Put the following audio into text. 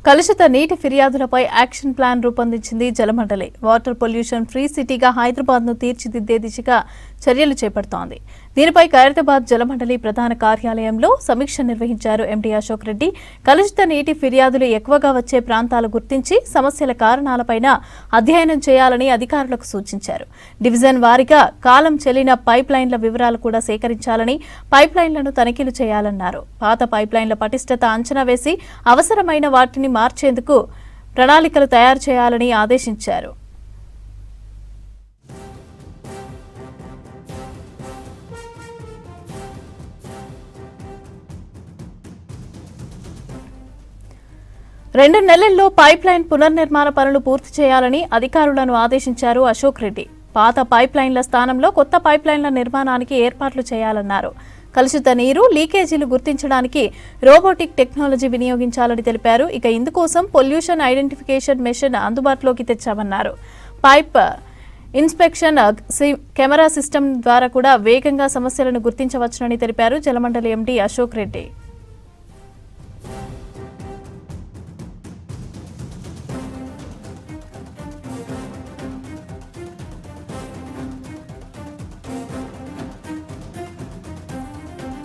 కలుషిత నీటి ఫిర్యాదులపై action plan రూపొందించింది జలమండలి. వాటర్ పొల్యూషన్ ఫ్రీ సిటీగా హైదరాబాద్ను తీర్చిదిద్దే దిశగా చర్యలు చేపడుతోంది. దీనిపై ఖైరతాబాద్ జలమండలి ప్రధాన కార్యాలయంలో సమీక్ష నిర్వహించారు ఎండీ అశోక్ రెడ్డి. కలుషిత నీటి ఫిర్యాదులు ఎక్కువగా వచ్చే ప్రాంతాలు గుర్తించి సమస్యల కారణాలపైన అధ్యయనం చేయాలని అధికారులకు సూచించారు. డివిజన్ వారీగా కాలం చెల్లిన పైప్ లైన్ల వివరాలు కూడా సేకరించాలని, పైప్ లైన్లను తనిఖీలు చేయాలన్నారు. పాత పైప్ లైన్ల పటిష్టత అంచనా వేసి అవసరమైన వాటిని మార్చేందుకు ప్రణాళికలు తయారు చేయాలని ఆదేశించారు. రెండు నెలల్లో పైప్ లైన్ పునర్నిర్మాణ పనులు పూర్తి చేయాలని అధికారులను ఆదేశించారు అశోక్ రెడ్డి. పాత పైప్ లైన్ల స్థానంలో కొత్త పైప్ లైన్ల నిర్మాణానికి ఏర్పాట్లు చేయాలన్నారు. కలుషిత నీరు లీకేజీలు గుర్తించడానికి రోబోటిక్ టెక్నాలజీ వినియోగించాలని తెలిపారు. ఇక ఇందుకోసం పొల్యూషన్ ఐడెంటిఫికేషన్ మెషిన్ అందుబాటులోకి తెచ్చామన్నారు. పైప్ ఇన్స్పెక్షన్ కెమెరా సిస్టమ్ ద్వారా కూడా వేగంగా సమస్యలను గుర్తించవచ్చునని తెలిపారు జలమండలి ఎండీ అశోక్ రెడ్డి.